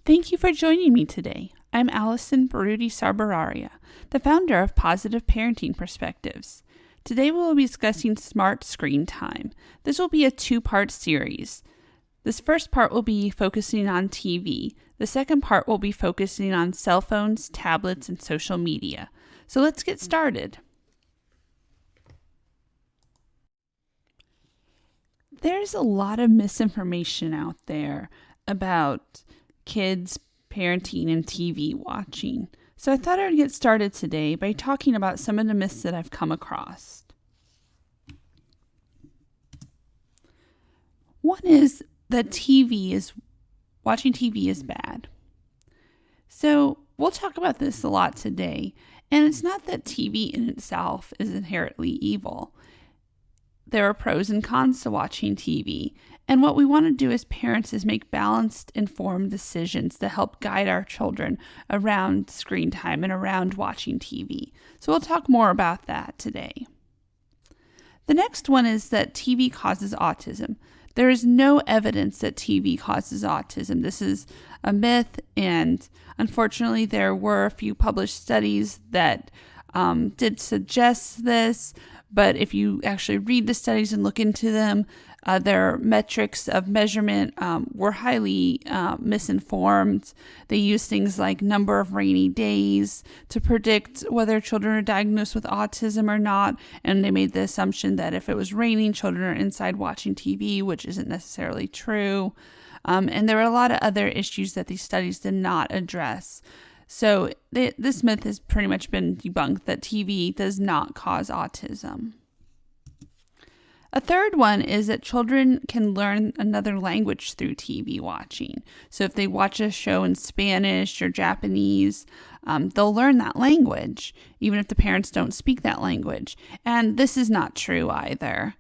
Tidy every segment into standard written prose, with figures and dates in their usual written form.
Thank you for joining me today. I'm Allison Baruti Sarbararia, the founder of Positive Parenting Perspectives. Today we will be discussing smart screen time. This will be a two-part series. This first part will be focusing on TV. The second part will be focusing on cell phones, tablets, and social media. So let's get started. There's a lot of misinformation out there about kids, parenting, and TV watching. So I thought I would get started today by talking about some of the myths that I've come across. One is that watching TV is bad. So we'll talk about this a lot today. And it's not that TV in itself is inherently evil. There are pros and cons to watching TV. And what we want to do as parents is make balanced, informed decisions to help guide our children around screen time and around watching TV. So we'll talk more about that today. The next one is that TV causes autism. There is no evidence that TV causes autism. This is a myth, and unfortunately there were a few published studies that did suggest this. But if you actually read the studies and look into them, their metrics of measurement were highly misinformed. They use things like number of rainy days to predict whether children are diagnosed with autism or not. And they made the assumption that if it was raining, children are inside watching TV, which isn't necessarily true. And there were a lot of other issues that these studies did not address. So this myth has pretty much been debunked that TV does not cause autism. A third one is that children can learn another language through TV watching. So if they watch a show in Spanish or Japanese, they'll learn that language, even if the parents don't speak that language. And this is not true either.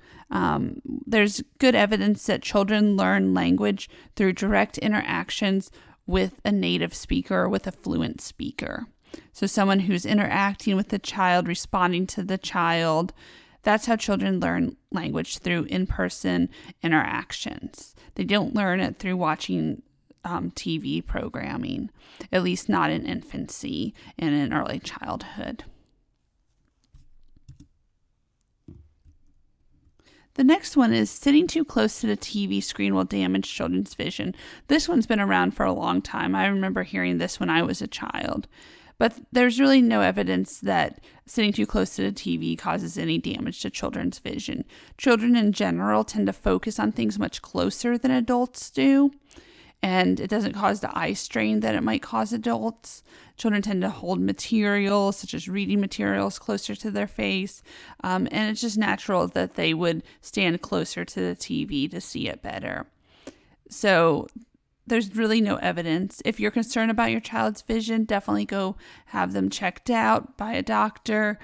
There's good evidence that children learn language through direct interactions with a native speaker or with a fluent speaker. So someone who's interacting with the child, responding to the child. That's how children learn language, through in-person interactions. They don't learn it through watching TV programming, at least not in infancy and in early childhood. The next one is sitting too close to the TV screen will damage children's vision. This one's been around for a long time. I remember hearing this when I was a child. But there's really no evidence that sitting too close to the TV causes any damage to children's vision. Children in general tend to focus on things much closer than adults do, and it doesn't cause the eye strain that it might cause adults. Children tend to hold materials, such as reading materials, closer to their face, and it's just natural that they would stand closer to the TV to see it better. So there's really no evidence. If you're concerned about your child's vision, definitely go have them checked out by a doctor.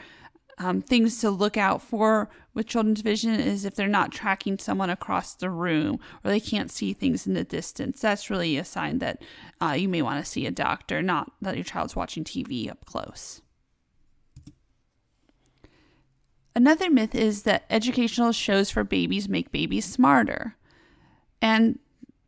Things to look out for with children's vision is if they're not tracking someone across the room or they can't see things in the distance. That's really a sign that you may want to see a doctor, not that your child's watching TV up close. Another myth is that educational shows for babies make babies smarter. And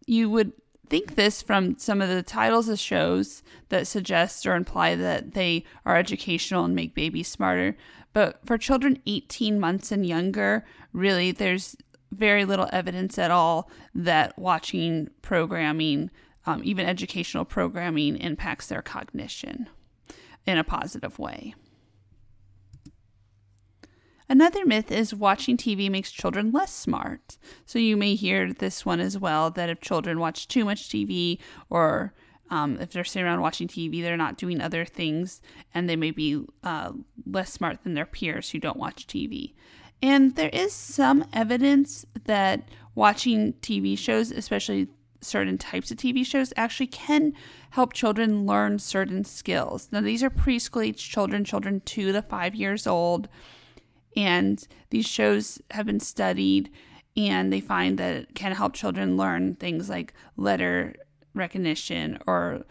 you would think this from some of the titles of shows that suggest or imply that they are educational and make babies smarter. But for children 18 months and younger, really there's very little evidence at all that watching programming, even educational programming, impacts their cognition in a positive way. Another myth is watching TV makes children less smart. So you may hear this one as well, that if children watch too much TV or if they're sitting around watching TV, they're not doing other things and they may be less smart than their peers who don't watch TV. And there is some evidence that watching TV shows, especially certain types of TV shows, actually can help children learn certain skills. Now, these are preschool age children 2 to 5 years old. And these shows have been studied, and they find that it can help children learn things like letter recognition or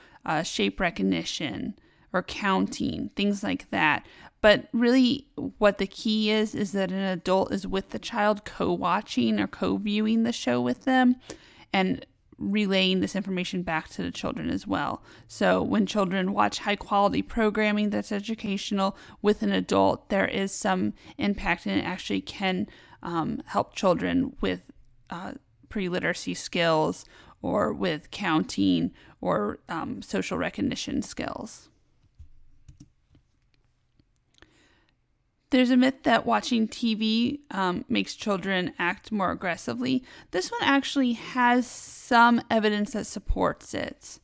shape recognition or counting, things like that. But really what the key is that an adult is with the child co-watching or co-viewing the show with them. And relaying this information back to the children as well. So when children watch high quality programming that's educational with an adult, there is some impact, and it actually can help children with pre-literacy skills or with counting or social recognition skills. There's a myth that watching TV makes children act more aggressively. This one actually has some evidence that supports it.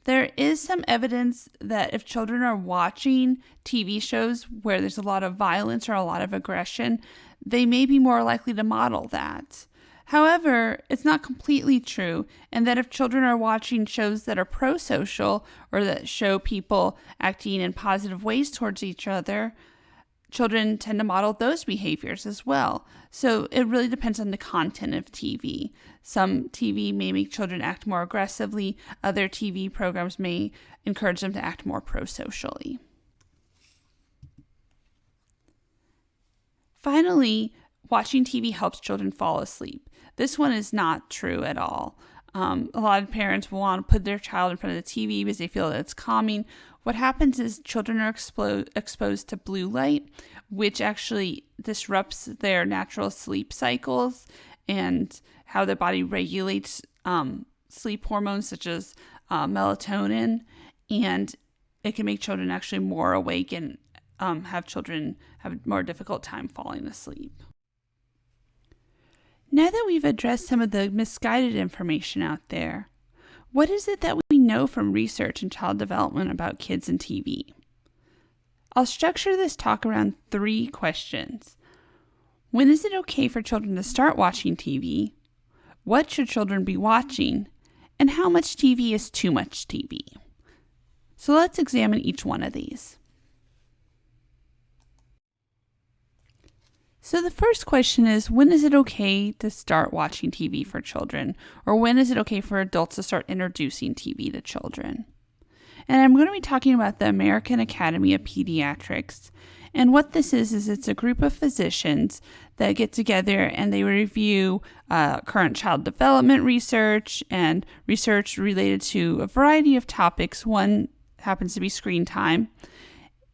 There is some evidence that if children are watching TV shows where there's a lot of violence or a lot of aggression, they may be more likely to model that. However, it's not completely true, and that if children are watching shows that are pro-social or that show people acting in positive ways towards each other, children tend to model those behaviors as well. So it really depends on the content of TV. Some TV may make children act more aggressively. Other TV programs may encourage them to act more pro-socially. Finally, watching TV helps children fall asleep. This one is not true at all. A lot of parents will want to put their child in front of the TV because they feel that it's calming. What happens is children are exposed to blue light, which actually disrupts their natural sleep cycles and how the body regulates sleep hormones such as melatonin, and it can make children actually more awake and have children have a more difficult time falling asleep. Now that we've addressed some of the misguided information out there, what is it that we know from research and child development about kids and TV? I'll structure this talk around 3 questions. When is it okay for children to start watching TV? What should children be watching? And how much TV is too much TV? So let's examine each one of these. So the first question is, when is it okay to start watching TV for children? Or when is it okay for adults to start introducing TV to children? And I'm going to be talking about the American Academy of Pediatrics. And what this is it's a group of physicians that get together and they review current child development research and research related to a variety of topics. One happens to be screen time.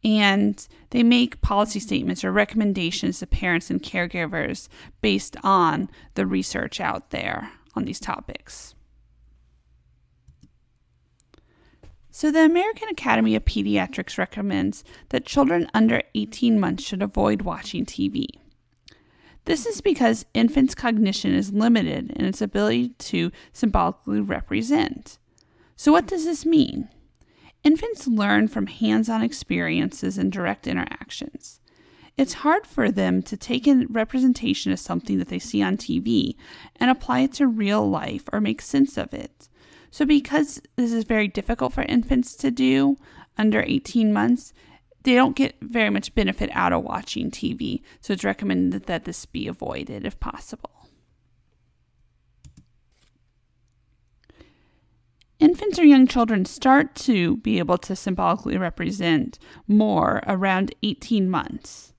And they make policy statements or recommendations to parents and caregivers based on the research out there on these topics. So the American Academy of Pediatrics recommends that children under 18 months should avoid watching TV. This is because infants' cognition is limited in its ability to symbolically represent. So what does this mean? Infants learn from hands-on experiences and direct interactions. It's hard for them to take a representation of something that they see on TV and apply it to real life or make sense of it. So because this is very difficult for infants to do under 18 months, they don't get very much benefit out of watching TV. So it's recommended that this be avoided if possible. Infants or young children start to be able to symbolically represent more around 18 months,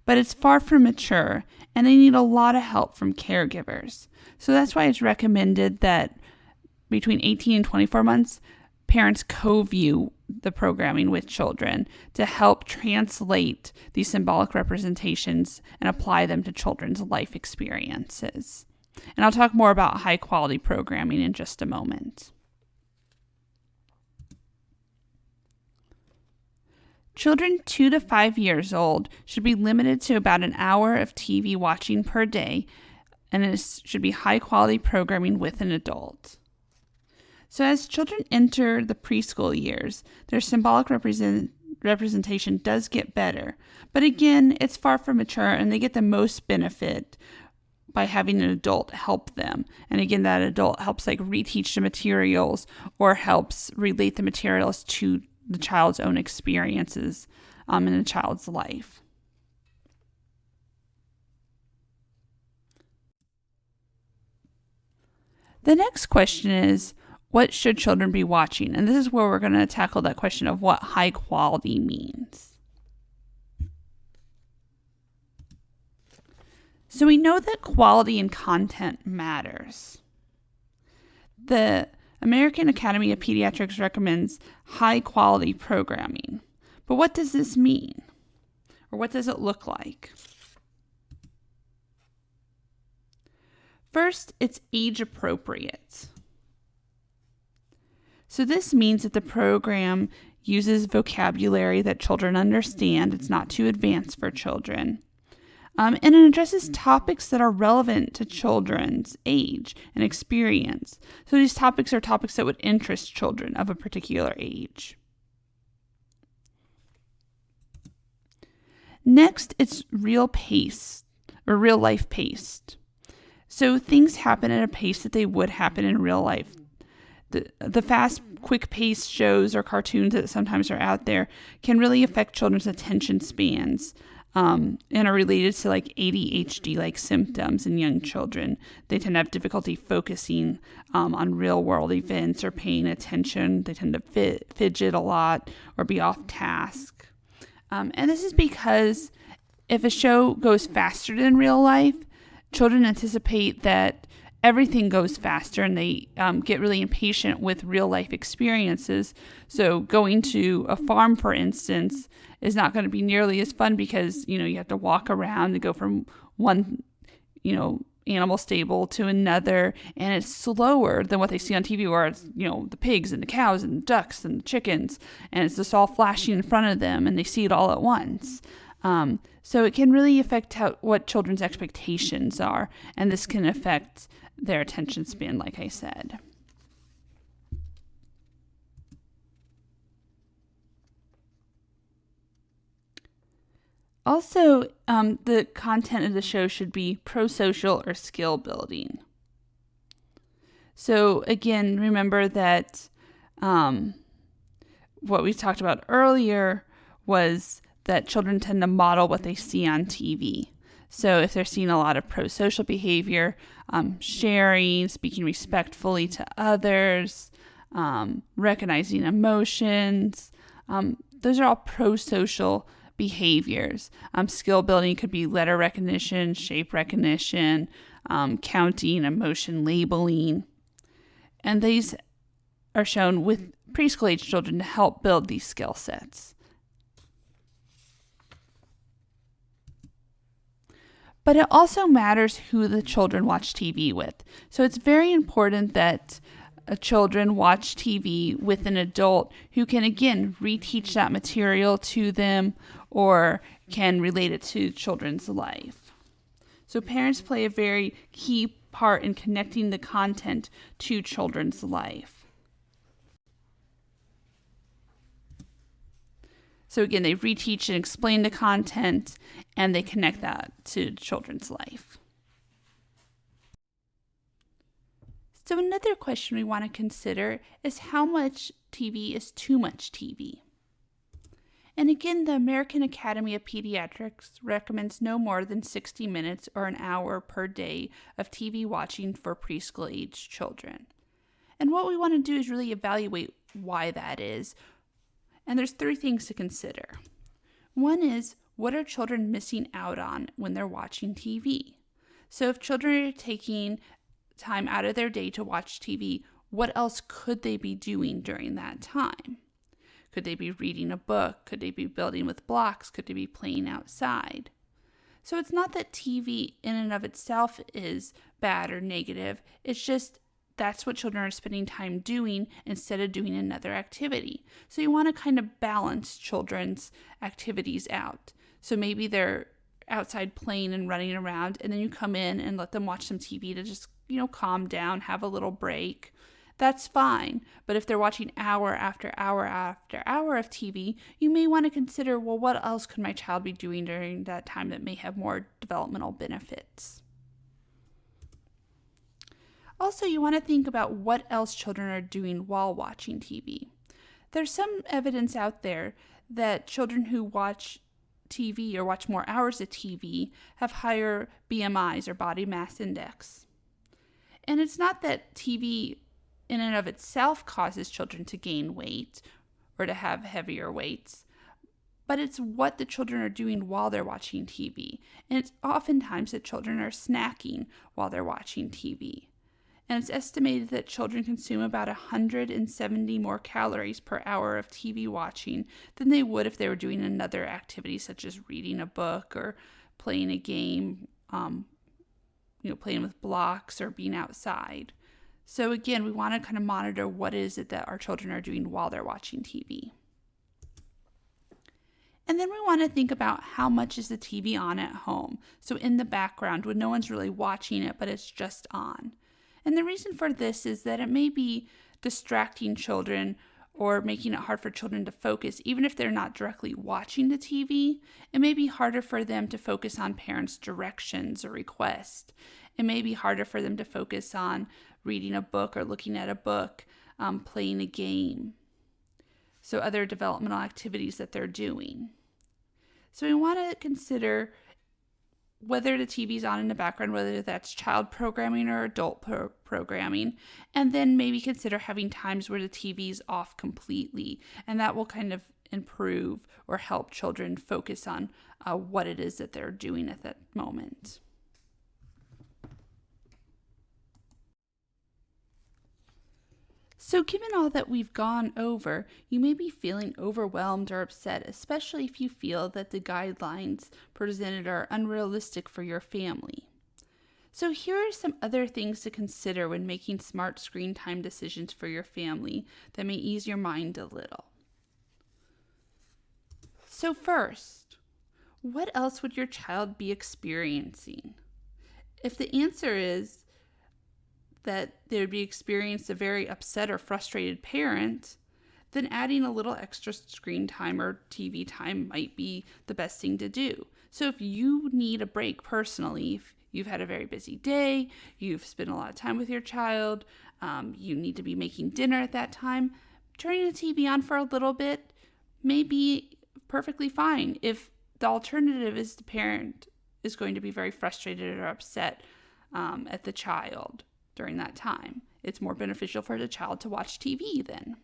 but it's far from mature and they need a lot of help from caregivers. So that's why it's recommended that between 18 and 24 months, parents co-view the programming with children to help translate these symbolic representations and apply them to children's life experiences. And I'll talk more about high quality programming in just a moment. Children 2 to 5 years old should be limited to about an hour of TV watching per day, and it should be high-quality programming with an adult. So as children enter the preschool years, their symbolic representation does get better. But again, it's far from mature, and they get the most benefit by having an adult help them. And again, that adult helps reteach the materials or helps relate the materials to the child's own experiences in the child's life. The next question is, what should children be watching? And this is where we're going to tackle that question of what high quality means. So we know that quality and content matters. The American Academy of Pediatrics recommends high quality programming. But what does this mean? Or what does it look like? First, it's age appropriate. So this means that the program uses vocabulary that children understand. It's not too advanced for children. And it addresses topics that are relevant to children's age and experience. So these topics are topics that would interest children of a particular age. Next, it's real paced or real life paced. So things happen at a pace that they would happen in real life. The fast, quick-paced shows or cartoons that sometimes are out there can really affect children's attention spans and are related to like ADHD-like symptoms in young children. They tend to have difficulty focusing on real-world events or paying attention. They tend to fidget a lot or be off task. And this is because if a show goes faster than real life, children anticipate that everything goes faster and they get really impatient with real life experiences. So going to a farm, for instance, is not going to be nearly as fun because, you have to walk around and go from one, animal stable to another, and it's slower than what they see on TV where it's, the pigs and the cows and the ducks and the chickens, and it's just all flashing in front of them and they see it all at once. So it can really affect what children's expectations are, and this can affect their attention span, like I said. Also, the content of the show should be pro-social or skill building. So again, remember that what we talked about earlier was that children tend to model what they see on TV. So if they're seeing a lot of pro-social behavior, sharing, speaking respectfully to others, recognizing emotions, those are all pro-social behaviors. Skill building could be letter recognition, shape recognition, counting, emotion labeling. And these are shown with preschool age children to help build these skill sets. But it also matters who the children watch TV with. So it's very important that children watch TV with an adult who can, again, reteach that material to them or can relate it to children's life. So parents play a very key part in connecting the content to children's life. So again, they reteach and explain the content, and they connect that to children's life. So another question we want to consider is how much TV is too much TV? And again, the American Academy of Pediatrics recommends no more than 60 minutes or an hour per day of TV watching for preschool age children. And what we want to do is really evaluate why that is. And there's 3 things to consider. One is, what are children missing out on when they're watching TV? So if children are taking time out of their day to watch TV, what else could they be doing during that time? Could they be reading a book? Could they be building with blocks? Could they be playing outside? So it's not that TV in and of itself is bad or negative. It's just that's what children are spending time doing instead of doing another activity. So you want to kind of balance children's activities out. So maybe they're outside playing and running around, and then you come in and let them watch some TV to just, calm down, have a little break. That's fine. But if they're watching hour after hour after hour of TV, you may want to consider, well, what else could my child be doing during that time that may have more developmental benefits? Also, you want to think about what else children are doing while watching TV. There's some evidence out there that children who watch TV or watch more hours of TV have higher BMIs or body mass index. And it's not that TV in and of itself causes children to gain weight or to have heavier weights, but it's what the children are doing while they're watching TV. And it's oftentimes that children are snacking while they're watching TV. And it's estimated that children consume about 170 more calories per hour of TV watching than they would if they were doing another activity such as reading a book or playing a game, playing with blocks or being outside. So again, we want to kind of monitor what is it that our children are doing while they're watching TV. And then we want to think about how much is the TV on at home. So in the background when no one's really watching it, but it's just on. And the reason for this is that it may be distracting children or making it hard for children to focus. Even if they're not directly watching the TV, it may be harder for them to focus on parents' directions or requests. It may be harder for them to focus on reading a book or looking at a book, playing a game. So other developmental activities that they're doing. So we want to consider whether the TV is on in the background, whether that's child programming or adult programming, and then maybe consider having times where the TV is off completely, and that will kind of improve or help children focus on what it is that they're doing at that moment. So given all that we've gone over, you may be feeling overwhelmed or upset, especially if you feel that the guidelines presented are unrealistic for your family. So here are some other things to consider when making smart screen time decisions for your family that may ease your mind a little. So first, what else would your child be experiencing? If the answer is that they would be experiencing a very upset or frustrated parent, then adding a little extra screen time or TV time might be the best thing to do. So if you need a break personally, if you've had a very busy day, you've spent a lot of time with your child, you need to be making dinner at that time, turning the TV on for a little bit may be perfectly fine. If the alternative is the parent is going to be very frustrated or upset at the child during that time, it's more beneficial for the child to watch TV then.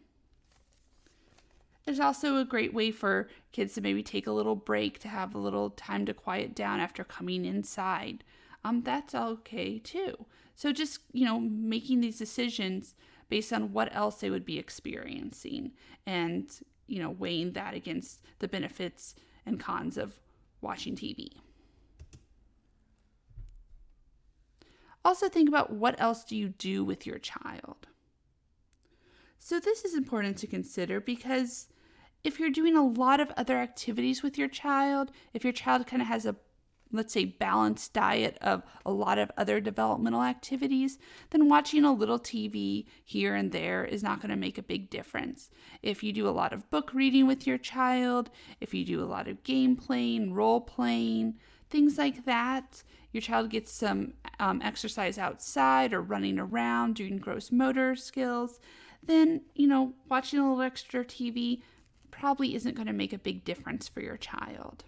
There's also a great way for kids to maybe take a little break, to have a little time to quiet down after coming inside. That's okay too. So just, making these decisions based on what else they would be experiencing and, weighing that against the benefits and cons of watching TV. Also think about what else do you do with your child. So this is important to consider because if you're doing a lot of other activities with your child, if your child kind of has a, let's say, balanced diet of a lot of other developmental activities, then watching a little TV here and there is not going to make a big difference. If you do a lot of book reading with your child, if you do a lot of game playing, role playing, things like that, your child gets some exercise outside or running around, doing gross motor skills, then, watching a little extra TV probably isn't going to make a big difference for your child.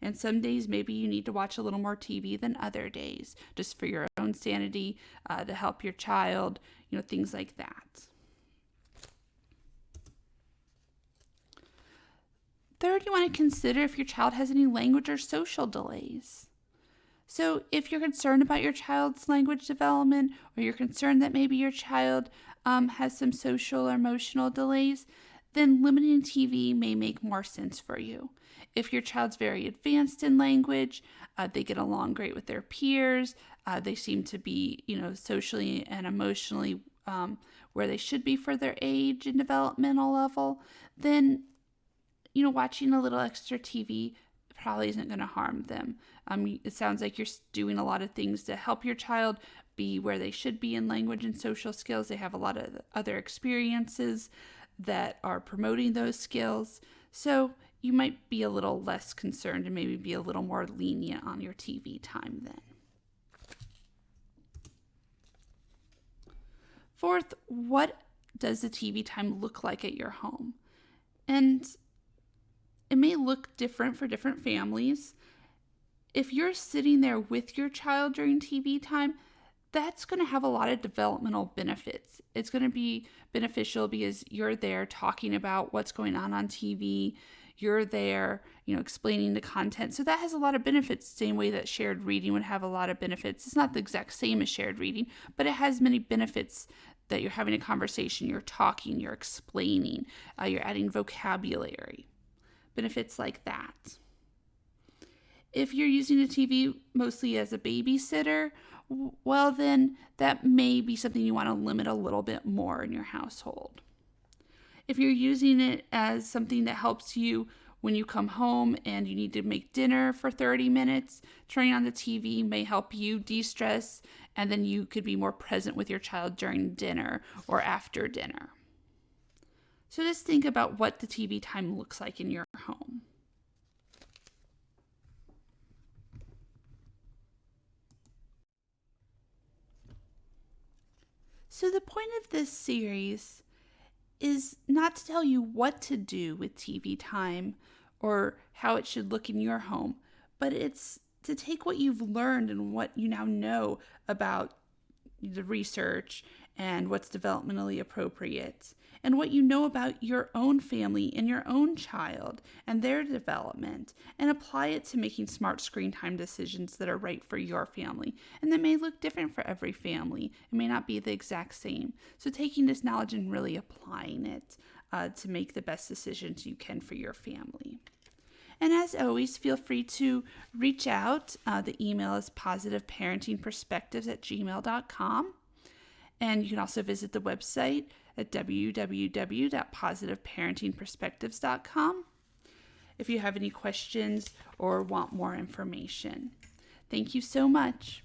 And some days maybe you need to watch a little more TV than other days, just for your own sanity, to help your child, things like that. Third, you want to consider if your child has any language or social delays. So if you're concerned about your child's language development, or you're concerned that maybe your child has some social or emotional delays, then limiting TV may make more sense for you. If your child's very advanced in language, they get along great with their peers, they seem to be, socially and emotionally where they should be for their age and developmental level, then, watching a little extra TV probably isn't going to harm them. It sounds like you're doing a lot of things to help your child be where they should be in language and social skills. They have a lot of other experiences that are promoting those skills. So you might be a little less concerned and maybe be a little more lenient on your TV time then. Fourth, what does the TV time look like at your home? And it may look different for different families. If you're sitting there with your child during TV time, that's going to have a lot of developmental benefits. It's going to be beneficial because you're there talking about what's going on TV. You're there, explaining the content. So that has a lot of benefits, same way that shared reading would have a lot of benefits. It's not the exact same as shared reading, but it has many benefits that you're having a conversation, you're talking, you're explaining, you're adding vocabulary. Benefits like that. If you're using a TV mostly as a babysitter, well, then that may be something you want to limit a little bit more in your household. If you're using it as something that helps you when you come home and you need to make dinner for 30 minutes, turning on the TV may help you de-stress, and then you could be more present with your child during dinner or after dinner. So just think about what the TV time looks like in your home. So the point of this series is not to tell you what to do with TV time or how it should look in your home, but it's to take what you've learned and what you now know about the research and what's developmentally appropriate and what you know about your own family and your own child and their development, and apply it to making smart screen time decisions that are right for your family. And that may look different for every family. It may not be the exact same. So taking this knowledge and really applying it to make the best decisions you can for your family. And as always, feel free to reach out. The email is positiveparentingperspectives@gmail.com. And you can also visit the website at www.positiveparentingperspectives.com if you have any questions or want more information. Thank you so much.